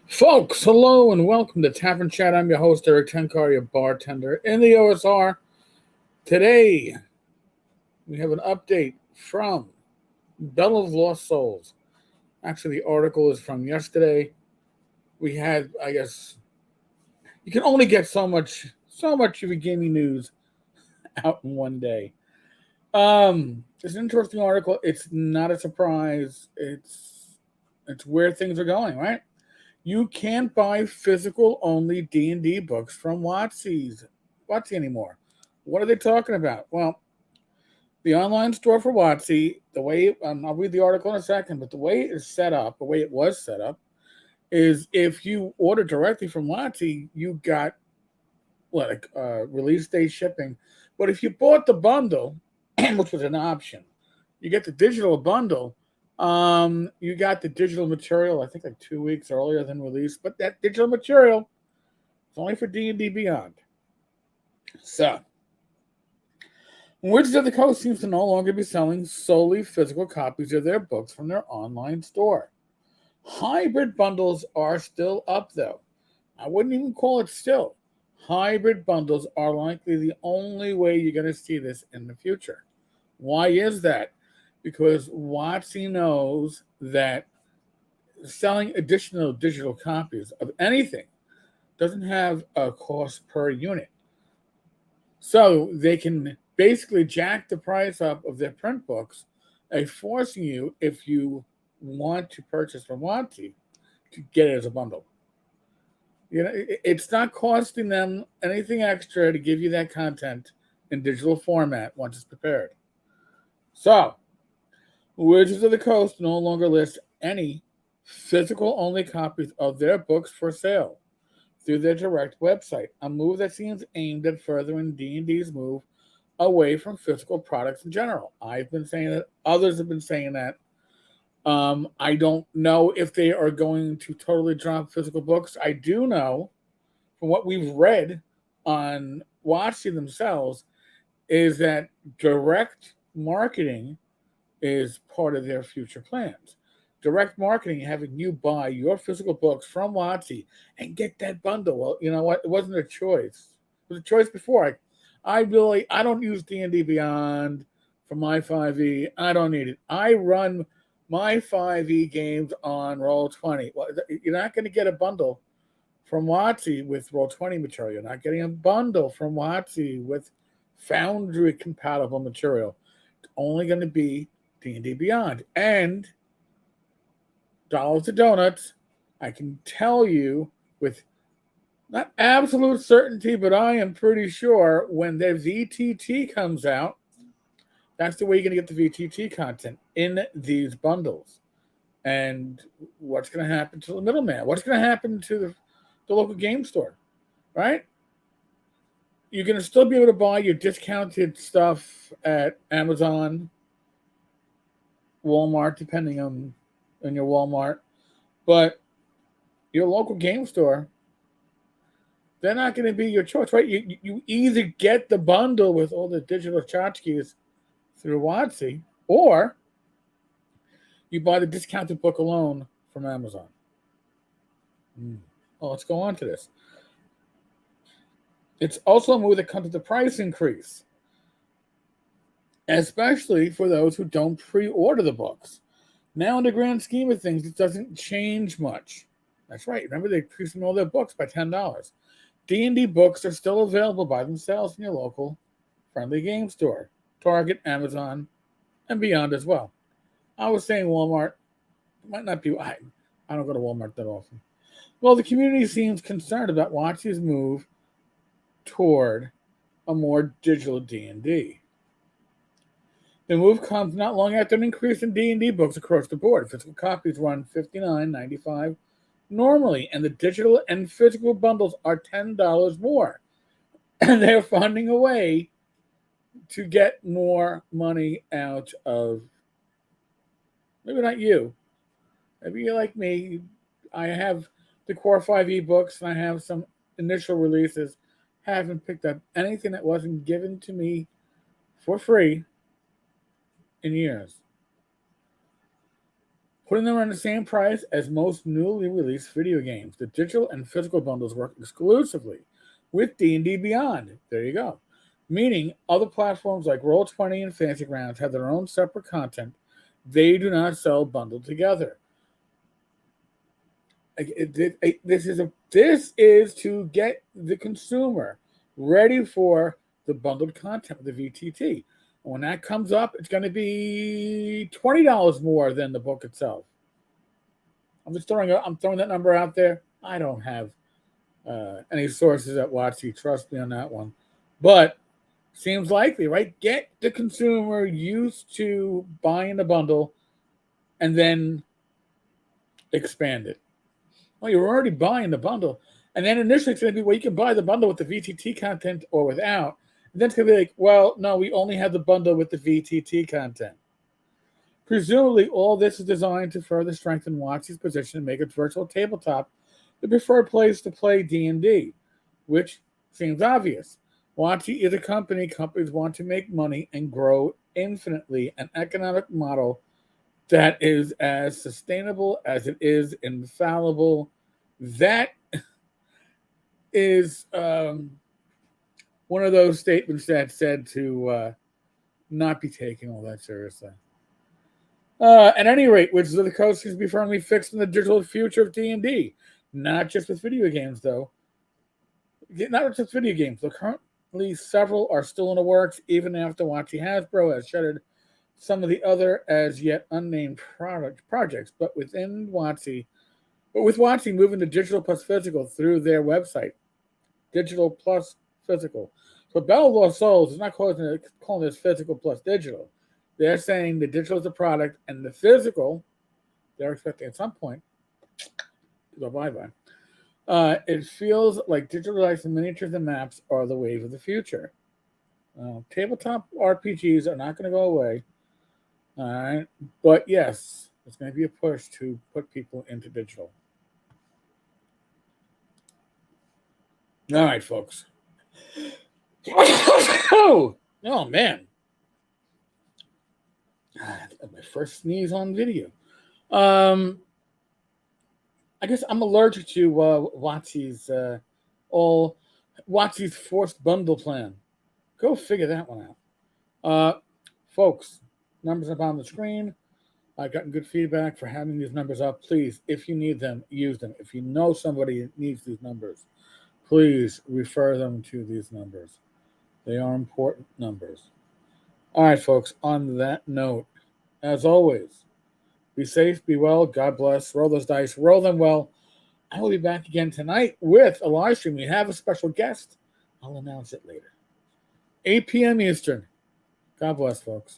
Folks, hello and welcome to Tavern Chat. I'm your host, Eric Tenkar, your bartender in the OSR. Today, we have an update from Bell of Lost Souls. Actually, the article is from yesterday. We had, I guess, you can only get so much of your gaming news out in one day. It's an interesting article. It's not a surprise. It's where things are going, right? You can't buy physical only D&D books from WotC anymore. What are they talking about? Well, the online store for WotC, the way I'll read the article in a second, but the way it is set up, the way it was set up, is if you order directly from WotC, you got release day shipping. But if you bought the bundle, which was an option, you get the digital bundle. You got the digital material, I think like 2 weeks earlier than release, but that digital material is only for D&D Beyond. So, Wizards of the Coast seems to no longer be selling solely physical copies of their books from their online store. Hybrid bundles are still up, though. I wouldn't even call it still. Hybrid bundles are likely the only way you're going to see this in the future. Why is that? Because WotC knows that selling additional digital copies of anything doesn't have a cost per unit. So they can basically jack the price up of their print books, forcing you, if you want to purchase from WotC, to get it as a bundle. It's not costing them anything extra to give you that content in digital format once it's prepared. So, Wizards of the Coast no longer list any physical only copies of their books for sale through their direct website, a move that seems aimed at furthering D&D's move away from physical products in general. I've been saying that, others have been saying that. I don't know if they are going to totally drop physical books. I do know, from what we've read on WotC themselves, is that direct marketing is part of their future plans. Direct marketing, having you buy your physical books from WotC and get that bundle. Well, you know what? It wasn't a choice. It was a choice before. I don't use D&D Beyond for my 5e. I don't need it. I run my 5e games on Roll20. Well, you're not going to get a bundle from WotC with Roll20 material. You're not getting a bundle from WotC with Foundry compatible material. It's only going to be D&D Beyond. And dollars to donuts, I can tell you with not absolute certainty, but I am pretty sure when their VTT comes out, that's the way you're going to get the VTT content in these bundles. And what's going to happen to the middleman? What's going to happen to the local game store, right? You're going to still be able to buy your discounted stuff at Amazon, Walmart, depending on your Walmart. But your local game store, they're not going to be your choice, right? You either get the bundle with all the digital tchotchkes through WotC, or you buy the discounted book alone from Amazon. Well, let's go on to this. It's also a move that comes with a price increase, especially for those who don't pre-order the books. Now, in the grand scheme of things, it doesn't change much. That's right. Remember, they increased all their books by $10. D&D books are still available by themselves in your local friendly game store, Target, Amazon, and beyond as well. I was saying Walmart. It might not be. I don't go to Walmart that often. Well, the community seems concerned about WotC's move toward a more digital D&D. The move comes not long after an increase in D&D books across the board. Physical copies run $59.95 normally, and the digital and physical bundles are $10 more. And they're finding a way to get more money out of, maybe not you, maybe you're like me. I have the Core 5e books, and I have some initial releases. Haven't picked up anything that wasn't given to me for free in years. putting them on the same price as most newly released video games. The digital and physical bundles work exclusively with D&D Beyond. There you go. Meaning other platforms like Roll20 and Fantasy Grounds have their own separate content. They do not sell bundled together. This is to get the consumer ready for the bundled content with the VTT. And when that comes up, it's going to be $20 more than the book itself. I'm throwing that number out there. I don't have any sources at WotC. Trust me on that one, but seems likely, right? Get the consumer used to buying the bundle, and then expand it. Well, you're already buying the bundle. And then initially it's going to be, well, you can buy the bundle with the VTT content or without. And then it's going to be like, well, no, we only have the bundle with the VTT content. Presumably, all this is designed to further strengthen WotC's position and make its virtual tabletop the preferred place to play D&D, which seems obvious. WotC is a company. Companies want to make money and grow infinitely, an economic model that is as sustainable as it is infallible. That is one of those statements that's said to not be taken all that seriously. At any rate, Wizards of the Coast seems to be firmly fixed in the digital future of D&D. Not just with video games, though. Not just video games. Though currently, several are still in the works, even after WotC Hasbro has shuttered some of the other as yet unnamed projects. But with WotC moving to digital plus physical through their website, digital plus physical. So Battle of Lost Souls is not calling this physical plus digital. They're saying the digital is the product and the physical, they're expecting at some point to go bye-bye. It feels like digitalized miniatures and maps are the wave of the future. Tabletop RPGs are not going to go away. All right. But yes, there's going to be a push to put people into digital. All right, folks. Oh, man. My first sneeze on video. I guess I'm allergic to WotC's WotC's forced bundle plan. Go figure that one out. Folks, numbers up on the screen. I've gotten good feedback for having these numbers up. Please, if you need them, use them. If you know somebody needs these numbers, please refer them to these numbers. They are important numbers. All right, folks, on that note, as always, be safe, be well, God bless, roll those dice, roll them well. I will be back again tonight with a live stream. We have a special guest. I'll announce it later. 8 p.m. Eastern. God bless, folks.